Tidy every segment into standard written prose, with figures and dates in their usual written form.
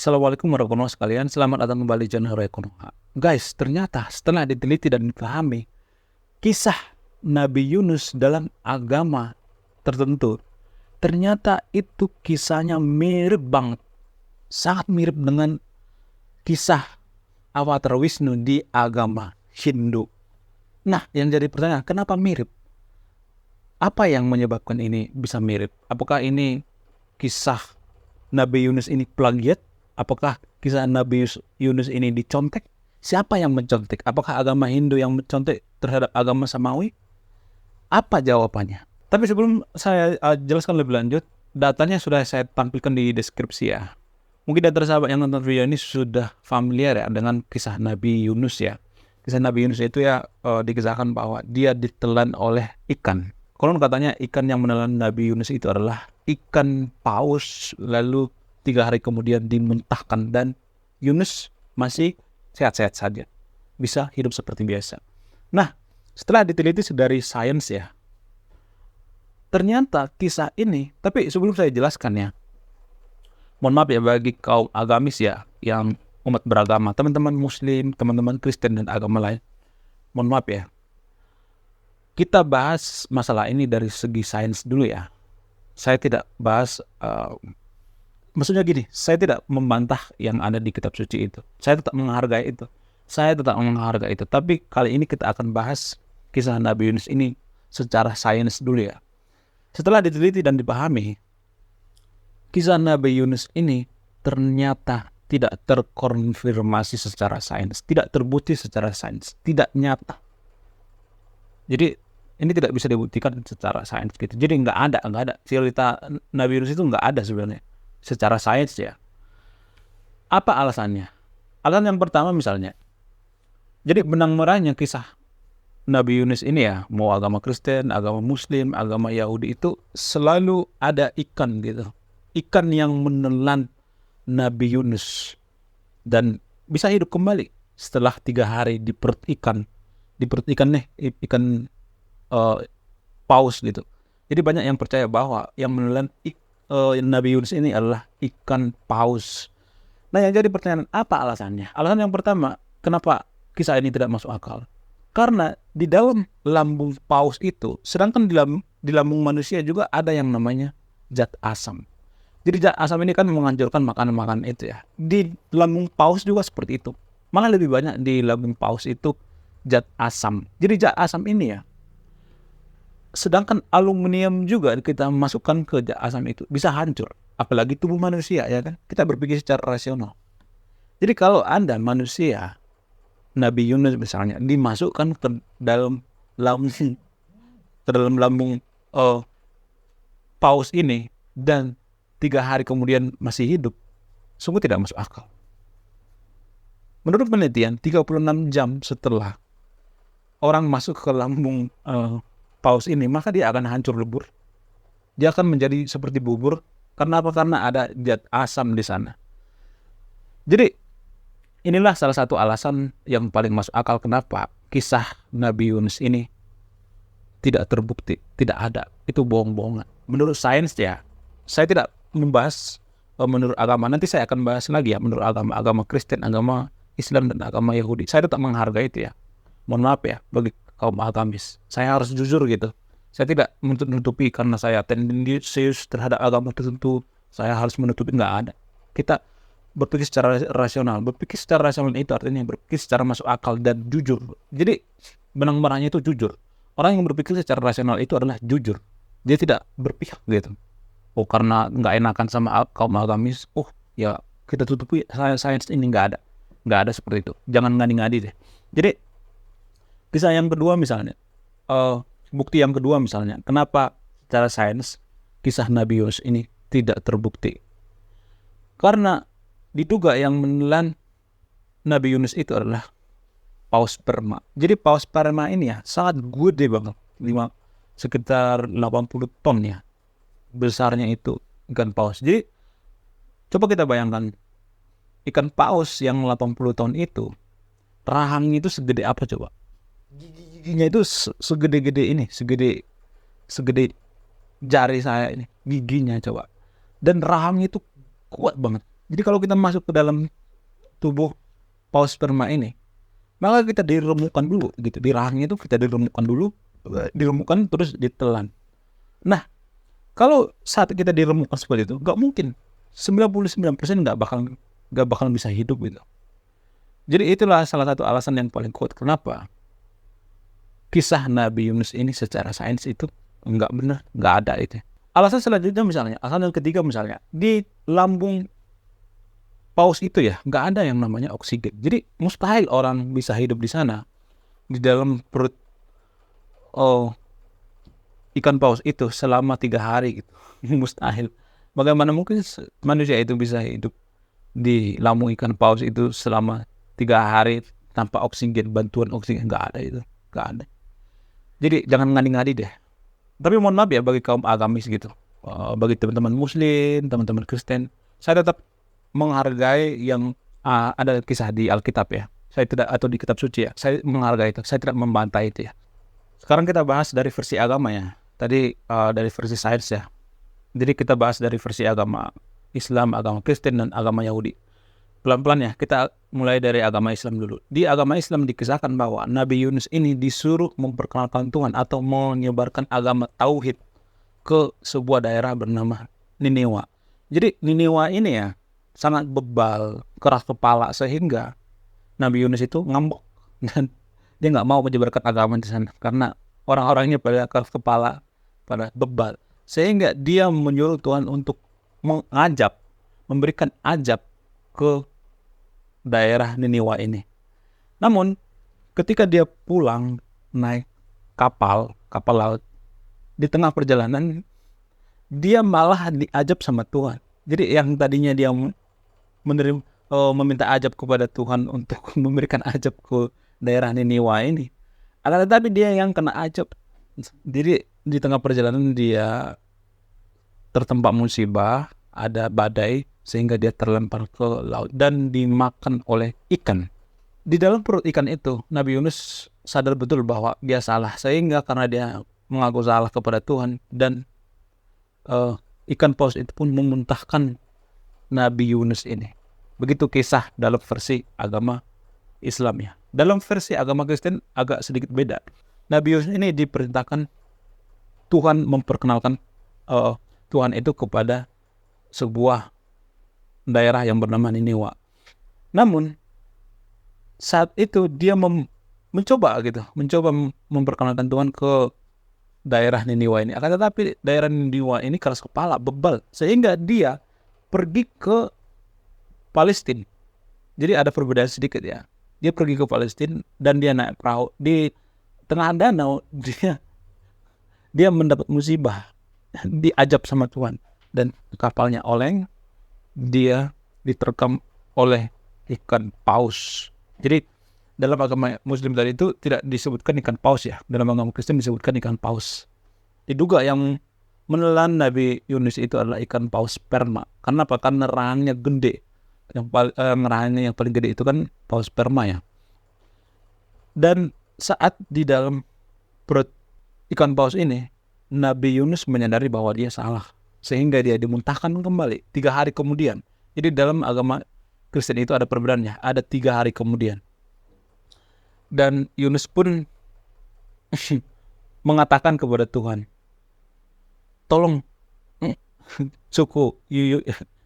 Assalamualaikum warahmatullahi wabarakatuh sekalian. Selamat datang kembali di channel Rekonoha. Guys, ternyata setelah diteliti dan dipahami kisah Nabi Yunus dalam agama tertentu, ternyata itu kisahnya mirip banget, sangat mirip dengan kisah Avatar Wisnu di agama Hindu. Nah, yang jadi pertanyaan, kenapa mirip? Apa yang menyebabkan ini bisa mirip? Apakah ini kisah Nabi Yunus ini plagiat? Apakah kisah Nabi Yunus ini dicontek? Siapa yang mencontek? Apakah agama Hindu yang mencontek terhadap agama Samawi? Apa jawabannya? Tapi sebelum saya jelaskan lebih lanjut, datanya sudah saya tampilkan di deskripsi ya. Mungkin dari sahabat yang nonton video ini sudah familiar ya dengan kisah Nabi Yunus ya. Kisah Nabi Yunus itu ya dikisahkan bahwa dia ditelan oleh ikan. Konon katanya ikan yang menelan Nabi Yunus itu adalah ikan paus, lalu 3 hari kemudian dimuntahkan dan Yunus masih sehat-sehat saja, bisa hidup seperti biasa. Nah, setelah diteliti dari sains ya, ternyata kisah ini, tapi sebelum saya jelaskan ya, mohon maaf ya bagi kaum agamis ya, yang umat beragama, teman-teman muslim, teman-teman Kristen dan agama lain, mohon maaf ya, kita bahas masalah ini dari segi sains dulu ya. Saya tidak bahas maksudnya gini, saya tidak membantah yang ada di kitab suci itu. Saya tetap menghargai itu. Tapi kali ini kita akan bahas kisah Nabi Yunus ini secara sains dulu ya. Setelah diteliti dan dipahami, kisah Nabi Yunus ini ternyata tidak terkonfirmasi secara sains, tidak terbukti secara sains, tidak nyata. Jadi ini tidak bisa dibuktikan secara sains gitu. Jadi nggak ada cerita Nabi Yunus itu nggak ada sebenarnya secara sains ya. Apa alasannya? Alasan yang pertama misalnya, jadi benang merahnya kisah Nabi Yunus ini ya, mau agama Kristen, agama Muslim, agama Yahudi itu selalu ada ikan gitu. Ikan yang menelan Nabi Yunus dan bisa hidup kembali setelah 3 hari di perut ikan. Di perut ikan ikan paus gitu. Jadi banyak yang percaya bahwa yang menelan Nabi Yunus ini adalah ikan paus. Nah, yang jadi pertanyaan, apa alasannya? Alasan yang pertama, kenapa kisah ini tidak masuk akal? Karena di dalam lambung paus itu, sedangkan di lambung manusia juga ada yang namanya zat asam. Jadi zat asam ini kan menghancurkan makanan-makanan itu ya. Di lambung paus juga seperti itu. Malah lebih banyak di lambung paus itu zat asam. Jadi zat asam ini ya, sedangkan aluminium juga kita masukkan ke zat asam itu bisa hancur, apalagi tubuh manusia ya kan. Kita berpikir secara rasional. Jadi kalau Anda manusia, Nabi Yunus misalnya dimasukkan ke dalam lambung paus ini dan 3 hari kemudian masih hidup, sungguh tidak masuk akal. Menurut penelitian, 36 jam setelah orang masuk ke lambung paus ini, maka dia akan hancur lebur. Dia akan menjadi seperti bubur. Karena apa? Karena ada zat asam di sana. Jadi inilah salah satu alasan yang paling masuk akal kenapa kisah Nabi Yunus ini tidak terbukti, tidak ada. Itu bohong-bohongan. Menurut sains ya, saya tidak membahas menurut agama. Nanti saya akan bahas lagi ya menurut agama Kristen, agama Islam dan agama Yahudi. Saya tetap menghargai itu ya. Mohon maaf ya bagi kaum agamis. Saya harus jujur gitu. Saya tidak menutupi karena saya tendensius terhadap agama tertentu. Saya harus menutupi, nggak ada. Kita berpikir secara rasional. Berpikir secara rasional itu artinya berpikir secara masuk akal dan jujur. Jadi benang merahnya itu jujur. Orang yang berpikir secara rasional itu adalah jujur. Dia tidak berpihak gitu. Oh, karena nggak enakan sama kaum agamis, oh ya kita tutupi, sains ini nggak ada. Nggak ada seperti itu. Jangan ngadi-ngadi deh. Jadi kisah yang kedua misalnya, bukti yang kedua misalnya, kenapa secara sains kisah Nabi Yunus ini tidak terbukti? Karena diduga yang menelan Nabi Yunus itu adalah paus sperma. Jadi paus sperma ini ya sangat gede banget, sekitar 80 ton ya besarnya itu ikan paus. Jadi coba kita bayangkan ikan paus yang 80 ton itu, rahangnya itu segede apa coba? Giginya itu segede-gede ini, segede jari saya ini, giginya coba. Dan rahangnya itu kuat banget. Jadi kalau kita masuk ke dalam tubuh paus sperma ini, maka kita diremukkan dulu gitu. Di rahangnya itu kita diremukkan dulu, diremukkan terus ditelan. Nah, kalau saat kita diremukkan seperti itu, nggak mungkin 99% nggak bakal bisa hidup gitu. Jadi itulah salah satu alasan yang paling kuat kenapa kisah Nabi Yunus ini secara sains itu nggak benar, nggak ada itu. Alasan selanjutnya misalnya, alasan yang ketiga misalnya, di lambung paus itu ya nggak ada yang namanya oksigen. Jadi mustahil orang bisa hidup di sana, di dalam perut ikan paus itu selama 3 hari gitu. Mustahil. Bagaimana mungkin manusia itu bisa hidup di lambung ikan paus itu selama 3 hari tanpa oksigen, bantuan oksigen? Nggak ada itu, nggak ada. Jadi jangan ngadi-ngadi deh. Tapi mohon maaf ya bagi kaum agamis gitu, bagi teman-teman Muslim, teman-teman Kristen, saya tetap menghargai yang ada kisah di Alkitab ya. Saya tidak, atau di kitab suci ya. Saya menghargai itu. Saya tidak membantai itu ya. Sekarang kita bahas dari versi agama ya. Tadi dari versi sains ya. Jadi kita bahas dari versi agama Islam, agama Kristen, dan agama Yahudi. Pelan-pelan ya, kita mulai dari agama Islam dulu. Di agama Islam dikisahkan bahwa Nabi Yunus ini disuruh memperkenalkan Tuhan atau menyebarkan agama Tauhid ke sebuah daerah bernama Niniwa. Jadi Niniwa ini ya sangat bebal, keras kepala, sehingga Nabi Yunus itu ngambek dan dia nggak mau menyebarkan agama di sana karena orang-orangnya pada keras kepala, pada bebal, sehingga dia menyuruh Tuhan untuk memberikan ajab ke daerah Niniwa ini. Namun ketika dia pulang naik kapal laut, di tengah perjalanan dia malah diajab sama Tuhan. Jadi yang tadinya dia meminta ajab kepada Tuhan untuk memberikan ajab ke daerah Niniwa ini, akan tetapi dia yang kena ajab. Jadi di tengah perjalanan dia tertempa musibah, ada badai, sehingga dia terlempar ke laut dan dimakan oleh ikan. Di dalam perut ikan itu, Nabi Yunus sadar betul bahwa dia salah, sehingga karena dia mengaku salah kepada Tuhan, dan ikan paus itu pun memuntahkan Nabi Yunus ini. Begitu kisah dalam versi agama Islam ya. Dalam versi agama Kristen agak sedikit beda. Nabi Yunus ini diperintahkan Tuhan memperkenalkan Tuhan itu kepada sebuah daerah yang bernama Niniwa. Namun saat itu dia mencoba memperkenalkan Tuhan ke daerah Niniwa ini. Akan tetapi daerah Niniwa ini keras kepala, bebal, sehingga dia pergi ke Palestina. Jadi ada perbedaan sedikit ya. Dia pergi ke Palestina dan dia naik perahu di tengah danau. Dia mendapat musibah, diajab sama Tuhan, dan kapalnya oleng, dia diterkam oleh ikan paus. Jadi dalam agama Muslim tadi itu tidak disebutkan ikan paus ya. Dalam agama Kristen disebutkan ikan paus. Diduga yang menelan Nabi Yunus itu adalah ikan paus sperma. Karena apa? Karena rahangnya gede. Rahangnya yang paling gede itu kan paus sperma ya. Dan saat di dalam perut ikan paus ini, Nabi Yunus menyadari bahwa dia salah, sehingga dia dimuntahkan kembali 3 hari kemudian. Jadi dalam agama Kristen itu ada perbedaannya, ada 3 hari kemudian. Dan Yunus pun mengatakan kepada Tuhan, tolong suku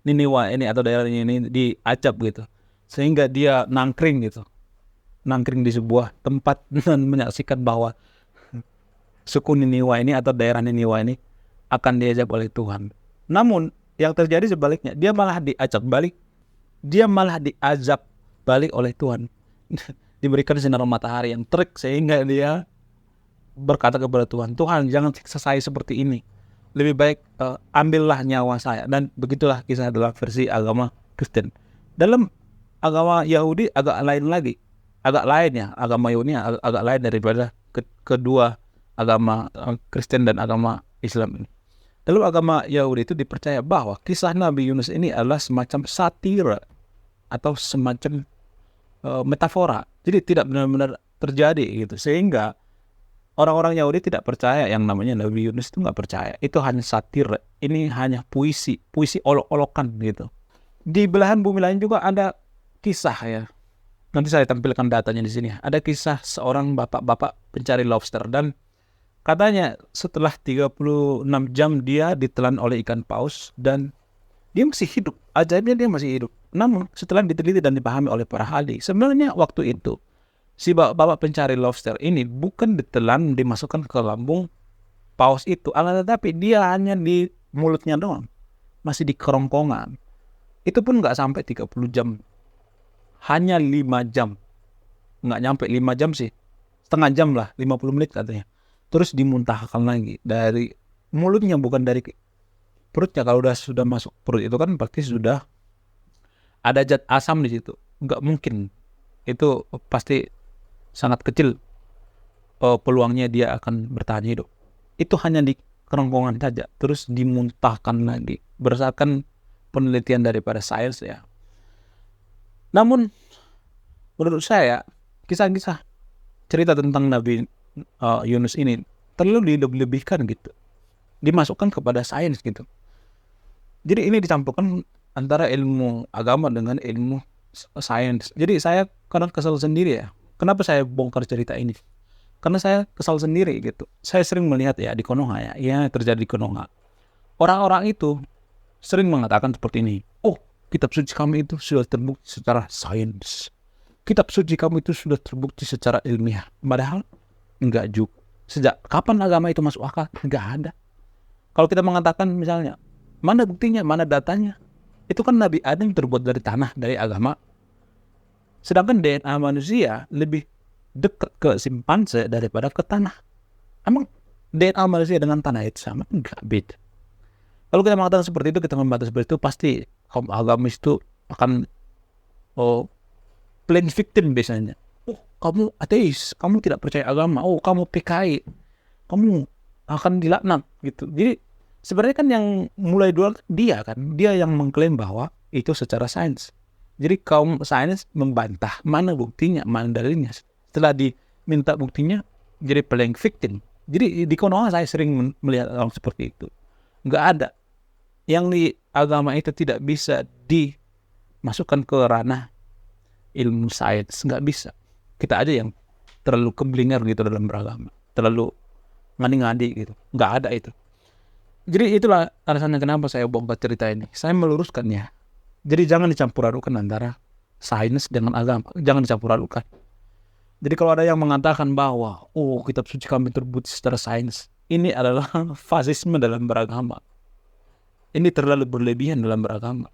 Niniwa ini atau daerah ini diacap gitu, sehingga dia nangkring di sebuah tempat dan menyaksikan bahwa suku Niniwa ini atau daerah Niniwa ini akan diajab oleh Tuhan. Namun yang terjadi sebaliknya, dia malah diajab balik oleh Tuhan. Diberikan sinar matahari yang terik, sehingga dia berkata kepada Tuhan, Tuhan jangan siksa saya seperti ini, lebih baik ambillah nyawa saya. Dan begitulah kisah dalam versi agama Kristen. Dalam agama Yahudi agak lain ya, agama Yahudi agak lain daripada kedua agama Kristen dan agama Islam ini. Dalam agama Yahudi itu dipercaya bahwa kisah Nabi Yunus ini adalah semacam satira atau semacam metafora. Jadi tidak benar-benar terjadi gitu. Sehingga orang-orang Yahudi tidak percaya yang namanya Nabi Yunus, itu nggak percaya. Itu hanya satir. Ini hanya puisi olok-olokan gitu. Di belahan bumi lain juga ada kisah ya. Nanti saya tampilkan datanya di sini. Ada kisah seorang bapak-bapak pencari lobster dan katanya setelah 36 jam dia ditelan oleh ikan paus dan dia masih hidup. Ajaibnya dia masih hidup. Namun setelah diteliti dan dipahami oleh para ahli, sebenarnya waktu itu si bapak pencari lobster ini bukan ditelan dimasukkan ke lambung paus itu, tetapi dia hanya di mulutnya doang, masih di kerongkongan. Itu pun nggak sampai 30 jam, hanya 5 jam, nggak nyampe 5 jam sih, setengah jam lah, 50 menit katanya. Terus dimuntahkan lagi dari mulutnya, bukan dari perutnya. Kalau sudah masuk perut itu kan pasti sudah ada zat asam di situ. Nggak mungkin, itu pasti sangat kecil peluangnya dia akan bertahan hidup. Itu hanya di kerongkongan saja, terus dimuntahkan lagi berdasarkan penelitian daripada sains ya. Namun menurut saya kisah-kisah cerita tentang Nabi Yunus ini terlalu dilebihkan gitu, dimasukkan kepada sains gitu. Jadi ini dicampurkan antara ilmu agama dengan ilmu sains. Jadi saya kadang kesal sendiri ya, kenapa saya bongkar cerita ini. Karena saya kesal sendiri gitu. Saya sering melihat ya di Konoha ya terjadi di Konoha. Orang-orang itu sering mengatakan seperti ini. Oh, kitab suci kami itu sudah terbukti secara sains. Kitab suci kami itu sudah terbukti secara ilmiah. Padahal enggak juga. Sejak kapan agama itu masuk akal? Enggak ada. Kalau kita mengatakan misalnya, mana buktinya, mana datanya? Itu kan Nabi Adam terbuat dari tanah, dari agama. Sedangkan DNA manusia lebih dekat ke simpanse daripada ke tanah. Emang DNA manusia dengan tanah itu sama? Enggak, beda. Kalau kita mengatakan seperti itu, kita membantah seperti itu, pasti kaum agamis itu akan plain victim biasanya. Oh, kamu ateis, kamu tidak percaya agama. Oh, kamu PKI, kamu akan dilaknat gitu. Jadi sebenarnya kan yang mulai dulu dia yang mengklaim bahwa itu secara sains. Jadi kaum sains membantah, mana buktinya, mana dalilnya. Setelah diminta buktinya, jadi playing victim. Jadi di Konoha saya sering melihat orang seperti itu. Nggak ada. Yang di agama itu tidak bisa dimasukkan ke ranah ilmu sains. Nggak bisa. Kita aja yang terlalu keblinger gitu dalam beragama. Terlalu ngadi-ngadi gitu. Nggak ada itu. Jadi itulah alasannya kenapa saya bongkar cerita ini. Saya meluruskannya. Jadi jangan dicampur adukan antara sains dengan agama. Jangan dicampur adukan. Jadi kalau ada yang mengatakan bahwa kitab suci kami terbukti secara sains, ini adalah fasisme dalam beragama. Ini terlalu berlebihan dalam beragama.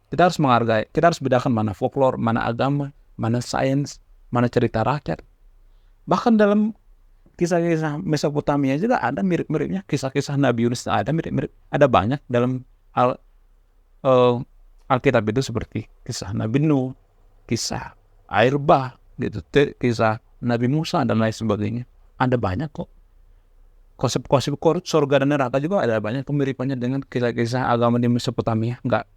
Kita harus menghargai, kita harus bedakan mana folklore, mana agama, mana sains, mana cerita rakyat. Bahkan dalam kisah-kisah Mesopotamia juga ada mirip-miripnya. Kisah-kisah Nabi Yunus ada mirip-mirip. Ada banyak dalam Alkitab itu, seperti kisah Nabi Nuh, kisah air bah, gitu, kisah Nabi Musa dan lain sebagainya. Ada banyak kok. Konsep-konsep surga dan neraka juga ada banyak kemiripannya dengan kisah-kisah agama di Mesopotamia. Enggak.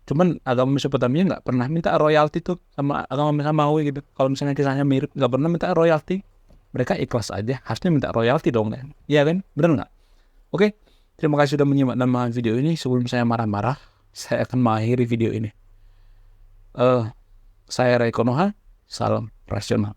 Cuman agama Mesopotamia enggak pernah minta royalti tuh sama agama Samawi gitu. Kalau misalnya kisahnya mirip, enggak pernah minta royalti. Mereka ikhlas aja. Harusnya minta royalti dong kan? Iya kan? Benar enggak? Oke. Terima kasih sudah menyimak dan memahami video ini. Sebelum saya marah-marah, saya akan mengakhiri video ini. Saya Ray Konoha, salam rasional.